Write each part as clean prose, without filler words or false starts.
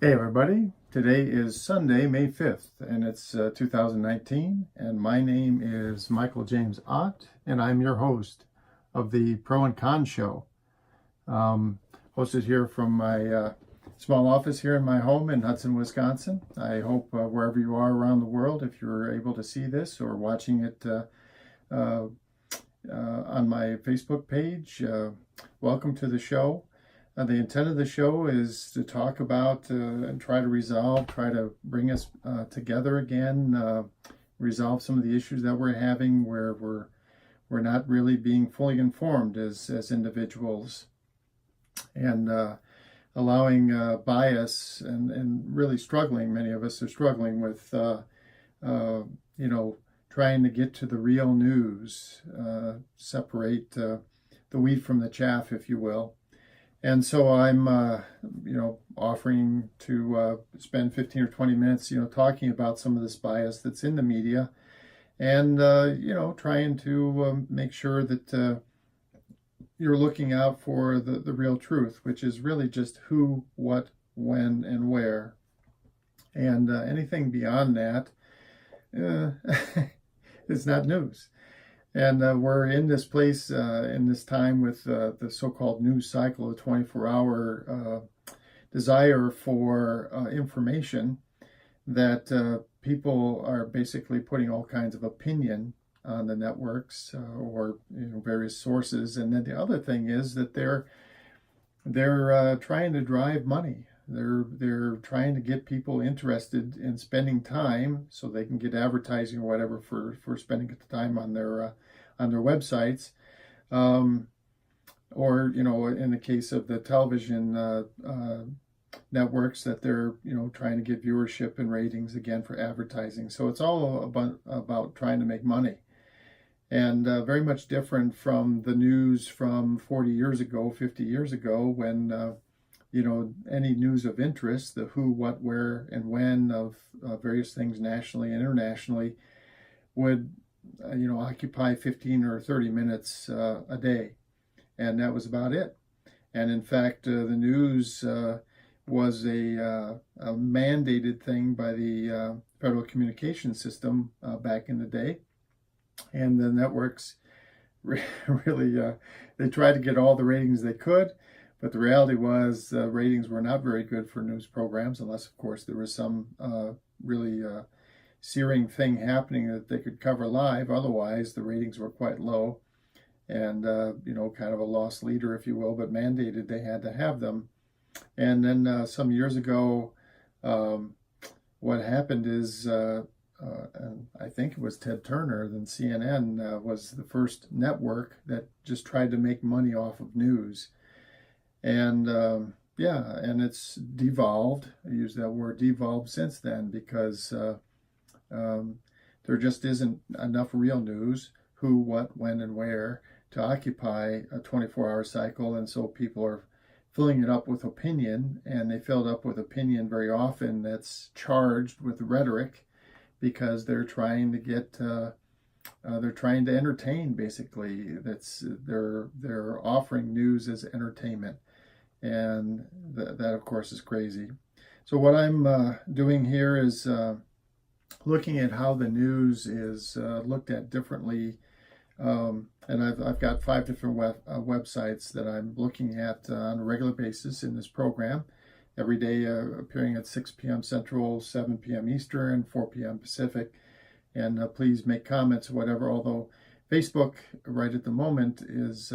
Hey everybody, today is Sunday, May 5th, and it's 2019, and my name is Michael James Ott, and I'm your host of the Pro and Con Show. Hosted here from my small office here in my home in Hudson, Wisconsin. I hope wherever you are around the world, if you're able to see this or watching it on my Facebook page, welcome to the show. The intent of the show is to talk about and try to bring us together again, resolve some of the issues that we're having where we're not really being fully informed as individuals, and allowing bias and really struggling. Many of us are struggling with trying to get to the real news, separate the wheat from the chaff, if you will. And so I'm, offering to spend 15 or 20 minutes, talking about some of this bias that's in the media, and trying to make sure that you're looking out for the real truth, which is really just who, what, when, and where. And anything beyond that is not news. And we're in this place in this time with the so-called news cycle, a 24-hour desire for information that people are basically putting all kinds of opinion on the networks or various sources. And then the other thing is that they're trying to drive money. They're trying to get people interested in spending time so they can get advertising or whatever for spending the time on their websites, or in the case of the television networks, that they're trying to get viewership and ratings again for advertising. So it's all about trying to make money, and very much different from the news from 40 years ago, 50 years ago, when any news of interest, the who, what, where, and when of various things nationally and internationally would, occupy 15 or 30 minutes a day. And that was about it. And in fact, the news was a mandated thing by the Federal Communications System back in the day. And the networks really, they tried to get all the ratings they could. But the reality was ratings were not very good for news programs, unless, of course, there was some really searing thing happening that they could cover live. Otherwise, the ratings were quite low and, kind of a lost leader, if you will, but mandated they had to have them. And then some years ago, what happened is, and I think it was Ted Turner, then CNN was the first network that just tried to make money off of news. And and it's devolved. I use that word devolved since then because there just isn't enough real news, who, what, when, and where, to occupy a 24-hour cycle. And so people are filling it up with opinion, and they fill it up with opinion very often that's charged with rhetoric because they're trying to get they're trying to entertain, basically. They're offering news as entertainment. And that, of course, is crazy. So what I'm doing here is looking at how the news is looked at differently. And I've got 5 different websites that I'm looking at on a regular basis in this program, every day appearing at 6 p.m. Central, 7 p.m. Eastern, 4 p.m. Pacific. And please make comments or whatever, although Facebook right at the moment is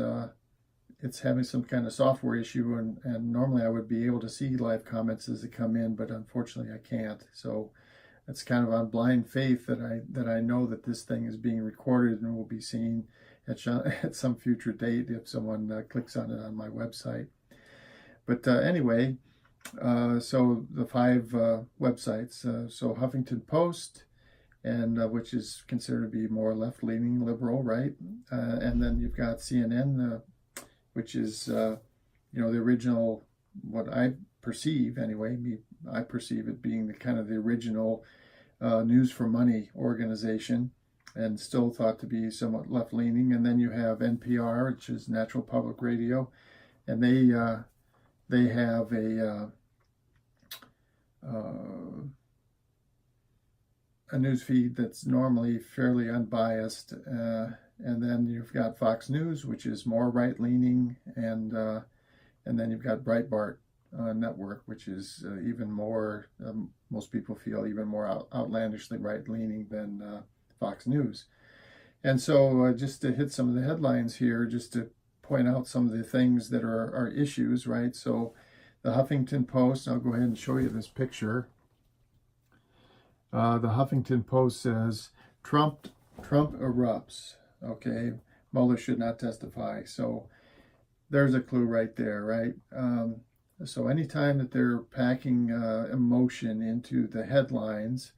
it's having some kind of software issue, and normally I would be able to see live comments as they come in, but unfortunately I can't. So it's kind of on blind faith that I know that this thing is being recorded and will be seen at some future date if someone clicks on it on my website. But anyway, so the 5 websites. So Huffington Post, and which is considered to be more left-leaning, liberal, right? And then you've got CNN, which is, the original, what I perceive anyway, I perceive it being the kind of the original News for Money organization, and still thought to be somewhat left-leaning. And then you have NPR, which is Natural Public Radio, and they have a news feed that's normally fairly unbiased, and then you've got Fox News, which is more right-leaning, and then you've got Breitbart Network, which is even more, most people feel, even more outlandishly right-leaning than Fox News. And so just to hit some of the headlines here, just to point out some of the things that are issues, right? So the Huffington Post, I'll go ahead and show you this picture. The Huffington Post says, Trump erupts, okay? Mueller should not testify. So there's a clue right there, right? So anytime that they're packing emotion into the headlines,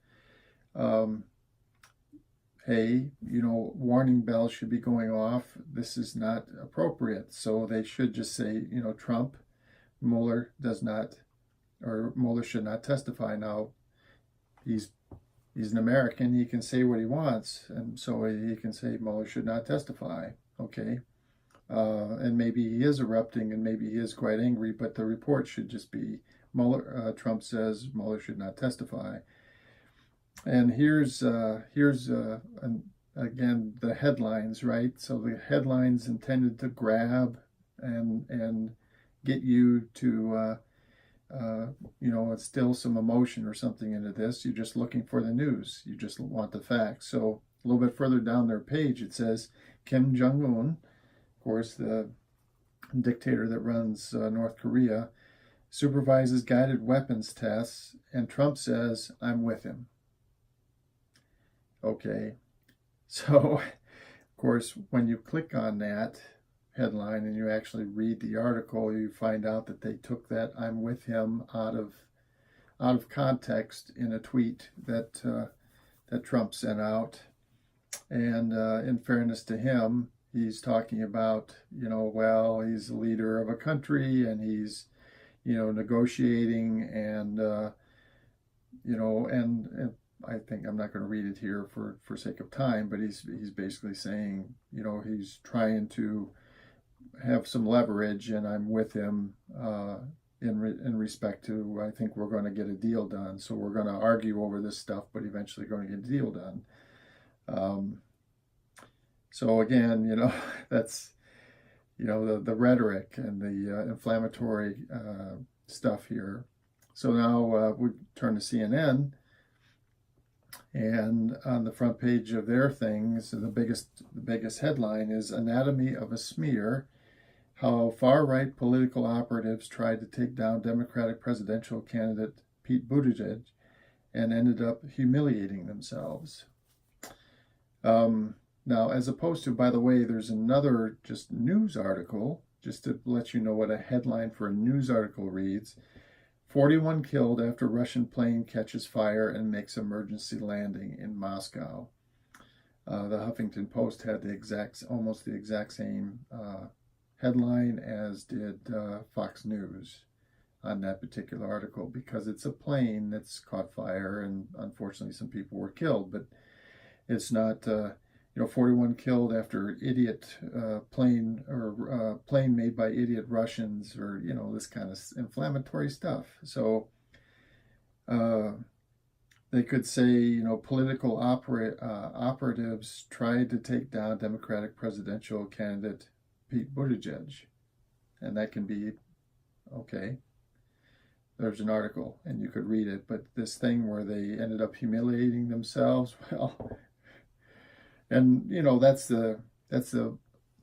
hey, warning bells should be going off. This is not appropriate. So they should just say, Mueller Mueller should not testify. Now, he's an American. He can say what he wants, and so he can say Mueller should not testify. Okay, and maybe he is erupting, and maybe he is quite angry, but the report should just be Trump says Mueller should not testify. And here's again the headlines, right? So the headlines intended to grab and get you to instill some emotion or something into this. You're just looking for the news. You just want the facts. So a little bit further down their page, it says Kim Jong-un, of course, the dictator that runs North Korea, supervises guided weapons tests, and Trump says, I'm with him. Okay, so of course, when you click on that headline and you actually read the article, you find out that they took that "I'm with him" out of context in a tweet that Trump sent out. And in fairness to him, he's talking about he's the leader of a country and he's negotiating and and I think I'm not going to read it here for sake of time, but he's basically saying he's trying to have some leverage, and I'm with him in respect to, I think we're going to get a deal done. So we're going to argue over this stuff, but eventually going to get a deal done. So again, that's the rhetoric and the inflammatory stuff here. So now we turn to CNN. And on the front page of their things, the biggest headline is Anatomy of a Smear: How Far-Right Political Operatives Tried to Take Down Democratic Presidential Candidate Pete Buttigieg and Ended Up Humiliating Themselves. Now, as opposed to, by the way, there's another just news article, just to let you know what a headline for a news article reads. 41 killed after Russian plane catches fire and makes emergency landing in Moscow. The Huffington Post had almost the exact same headline as did Fox News on that particular article, because it's a plane that's caught fire and unfortunately some people were killed, but it's not 41 killed after idiot plane made by idiot Russians, or this kind of inflammatory stuff. So they could say political operatives tried to take down Democratic presidential candidate Pete Buttigieg, and that can be okay. There's an article and you could read it, but this thing where they ended up humiliating themselves, well. And that's the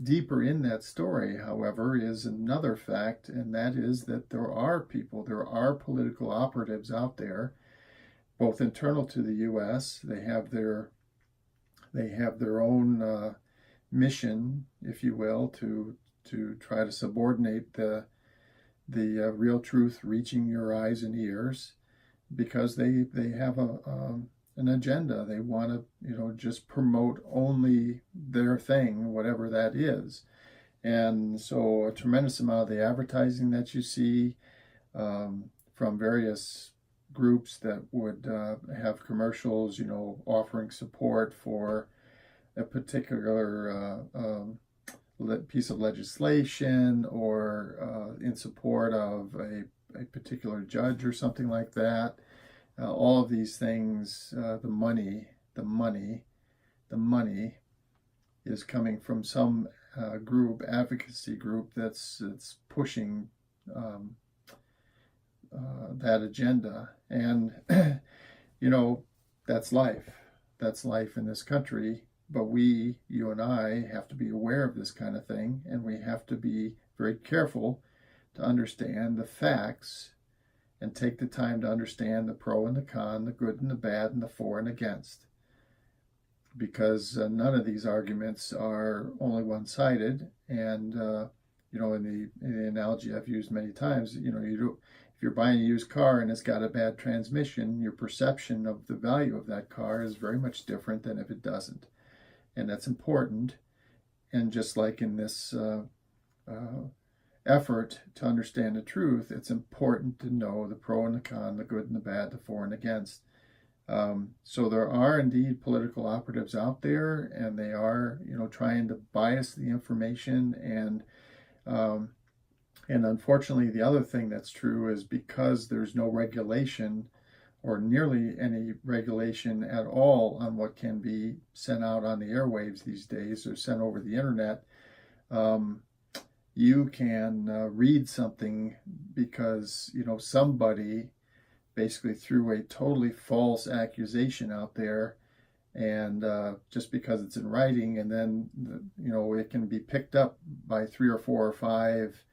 deeper in that story, however, is another fact, and that is that there are political operatives out there, both internal to the U.S. They have their own mission, if you will, to try to subordinate the real truth reaching your eyes and ears, because they have an agenda. They want to, just promote only their thing, whatever that is. And so a tremendous amount of the advertising that you see from various groups that would have commercials, offering support for a particular piece of legislation, or in support of a particular judge or something like that. all of these things, the money is coming from some advocacy group that's pushing that agenda. And that's life. That's life in this country. But you and I, have to be aware of this kind of thing, and we have to be very careful to understand the facts and take the time to understand the pro and the con, the good and the bad, and the for and against. Because none of these arguments are only one-sided. And, in the analogy I've used many times, if you're buying a used car and it's got a bad transmission, your perception of the value of that car is very much different than if it doesn't. And that's important. And just like in this effort to understand the truth, it's important to know the pro and the con, the good and the bad, the for and against. So there are indeed political operatives out there, and they are, trying to bias the information. And unfortunately, the other thing that's true is because there's no regulation or nearly any regulation at all on what can be sent out on the airwaves these days or sent over the internet, you can read something because, somebody basically threw a totally false accusation out there, and just because it's in writing, and then it can be picked up by 3 or 4 or 5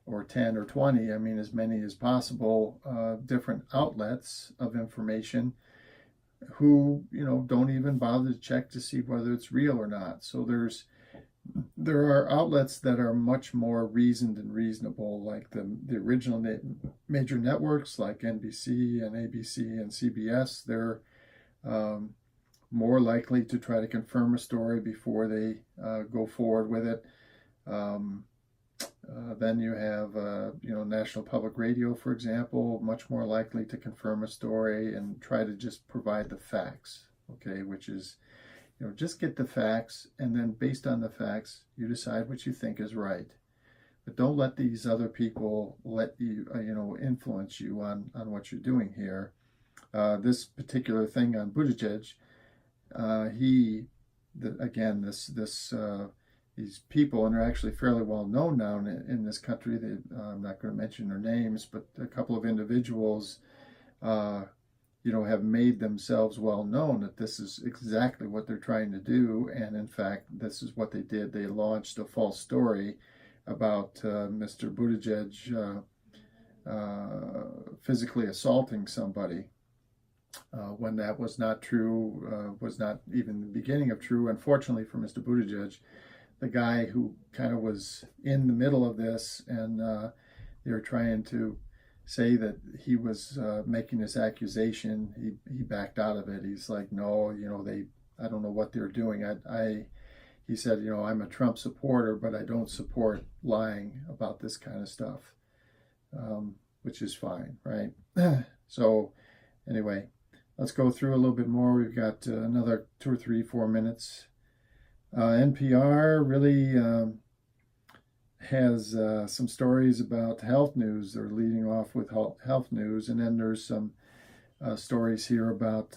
or 10 or 20, as many as possible, different outlets of information who don't even bother to check to see whether it's real or not. So there are outlets that are much more reasoned and reasonable, like the original major networks like NBC and ABC and CBS. They're more likely to try to confirm a story before they go forward with it. Then you have, National Public Radio, for example, much more likely to confirm a story and try to just provide the facts, okay, which is, just get the facts, and then based on the facts, you decide what you think is right. But don't let these other people let you, influence you on what you're doing here. This particular thing on Buttigieg, these people, and they're actually fairly well known now in this country. I'm not going to mention their names, but a couple of individuals, have made themselves well known that this is exactly what they're trying to do. And in fact, this is what they did. They launched a false story about Mr. Buttigieg physically assaulting somebody when that was not true, was not even the beginning of true. Unfortunately for Mr. Buttigieg, the guy who kind of was in the middle of this, and they were trying to say that he was making this accusation, he backed out of it. He's like, no, I don't know what they're doing. He said, I'm a Trump supporter, but I don't support lying about this kind of stuff, which is fine, right? So anyway, let's go through a little bit more. We've got another 2 or 3, 4 minutes. NPR really has some stories about health news. They're leading off with health news, and then there's some stories here about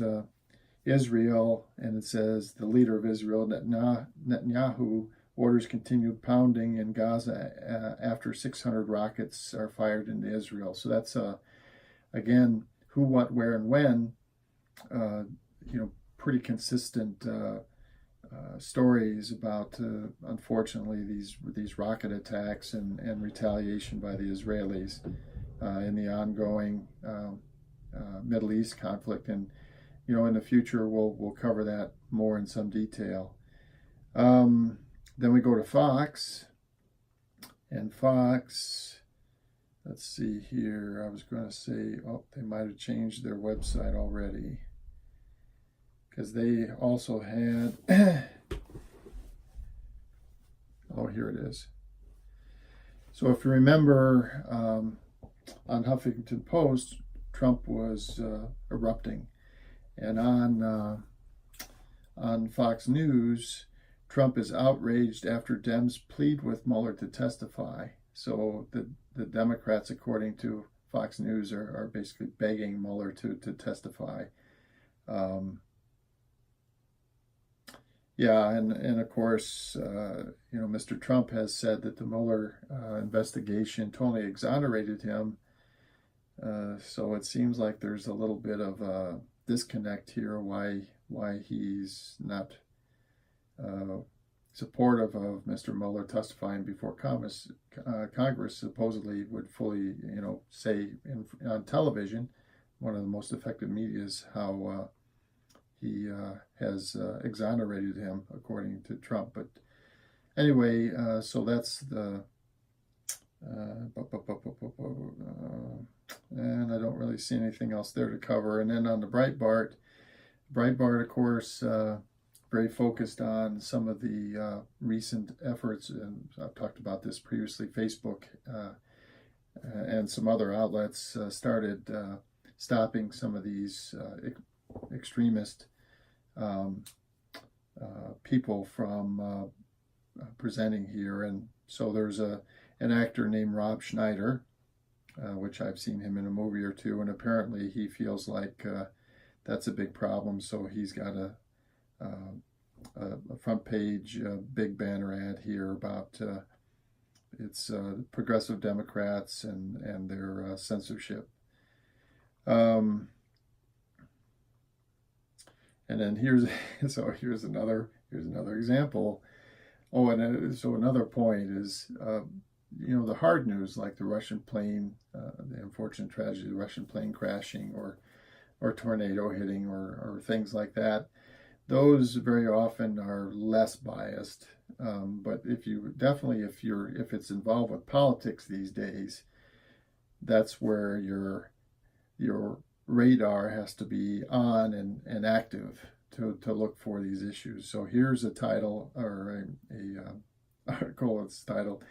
Israel, and it says the leader of Israel, Netanyahu, orders continued pounding in Gaza after 600 rockets are fired into Israel. So that's again, who, what, where, and when. Pretty consistent stories about, unfortunately, these rocket attacks and retaliation by the Israelis in the ongoing Middle East conflict. And in the future we'll cover that more in some detail. Then we go to Fox, and Fox, let's see here, I was going to say, they might have changed their website already, because they also had, here it is. So if you remember, on Huffington Post, Trump was erupting, and on Fox News, Trump is outraged after Dems plead with Mueller to testify. So the Democrats, according to Fox News are basically begging Mueller to testify. Yeah, and of course, Mr. Trump has said that the Mueller investigation totally exonerated him. So it seems like there's a little bit of a disconnect here. Why he's not supportive of Mr. Mueller testifying before Congress. Congress supposedly would fully, say on television, one of the most effective medias, how he has exonerated him, according to Trump. But anyway, so that's the. And I don't really see anything else there to cover. And then on the Breitbart, of course, very focused on some of the recent efforts, and I've talked about this previously. Facebook and some other outlets started stopping some of these extremist people from presenting here. And so there's an actor named Rob Schneider, which I've seen him in a movie or two, and apparently he feels like that's a big problem. So he's got a front page big banner ad here about it's progressive Democrats and their censorship. And then here's another example. Oh, and so another point is, the hard news, like the Russian plane, the unfortunate tragedy, the Russian plane crashing, or tornado hitting, or things like that. Those very often are less biased. But if it's involved with politics these days, that's where your radar has to be on and active to look for these issues. So here's a title, or a article. It's titled,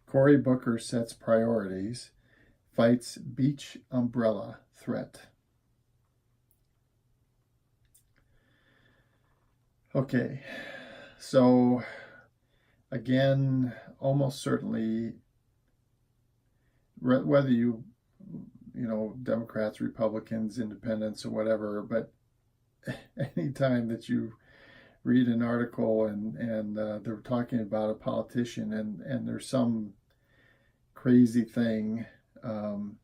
"Cory Booker Sets Priorities, Fights Beach Umbrella Threat." Okay, so again, almost certainly, whether Democrats, Republicans, Independents, or whatever, but anytime that you read an article and they're talking about a politician and there's some crazy thing, and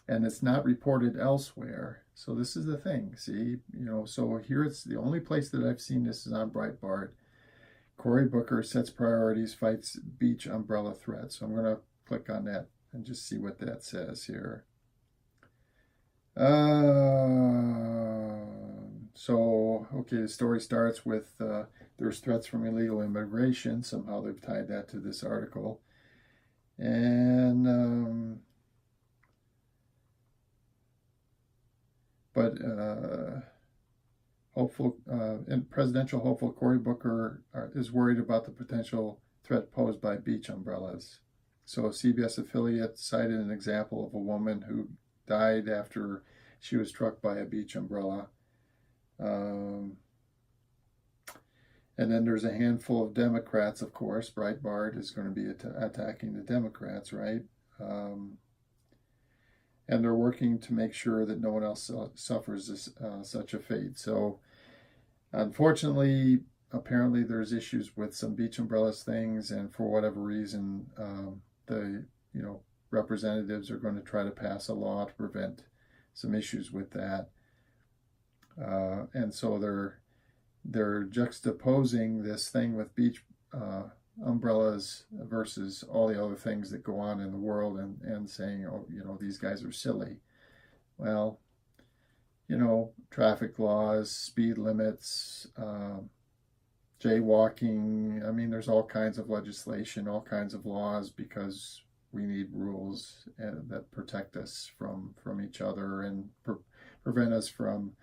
it's not reported elsewhere. So this is the thing, see, so here it's the only place that I've seen this is on Breitbart. Cory Booker sets priorities, fights beach umbrella threat. So I'm going to click on that and just see what that says here. So, okay, the story starts with there's threats from illegal immigration. Somehow they've tied that to this article. And presidential hopeful Cory Booker is worried about the potential threat posed by beach umbrellas. So a CBS affiliate cited an example of a woman who died after she was struck by a beach umbrella. And then there's a handful of Democrats, of course. Breitbart is going to be attacking the Democrats, right? And they're working to make sure that no one else suffers such a fate. So, unfortunately, apparently there's issues with some beach umbrellas things, and for whatever reason, the representatives are going to try to pass a law to prevent some issues with that. And so they're juxtaposing this thing with beach umbrellas versus all the other things that go on in the world, and saying, oh, these guys are silly. Well, traffic laws, speed limits, jaywalking. I mean, there's all kinds of legislation, all kinds of laws, because we need rules that protect us from each other and prevent us from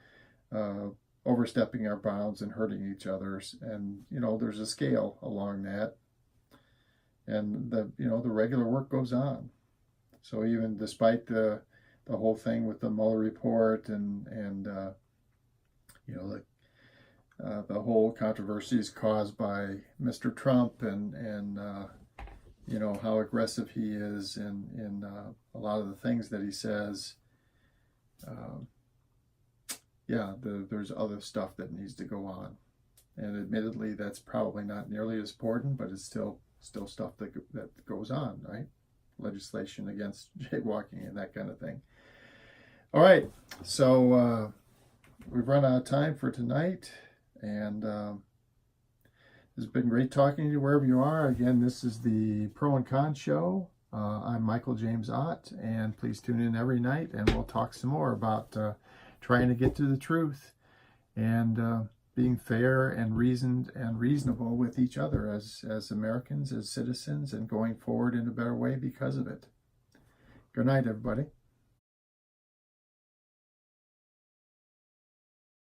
overstepping our bounds and hurting each other. And there's a scale along that, and the regular work goes on. So even despite the whole thing with the Mueller report and the whole controversies caused by Mr. Trump and you know, how aggressive he is in a lot of the things that he says. Yeah, there's other stuff that needs to go on. And admittedly, that's probably not nearly as important, but it's still stuff that goes on, right? Legislation against jaywalking and that kind of thing. All right, so we've run out of time for tonight, and it's been great talking to you wherever you are. Again, this is the Pro and Con Show. I'm Michael James Ott, and please tune in every night, and we'll talk some more about trying to get to the truth and being fair and reasoned and reasonable with each other as Americans, as citizens, and going forward in a better way because of it. Good night, everybody.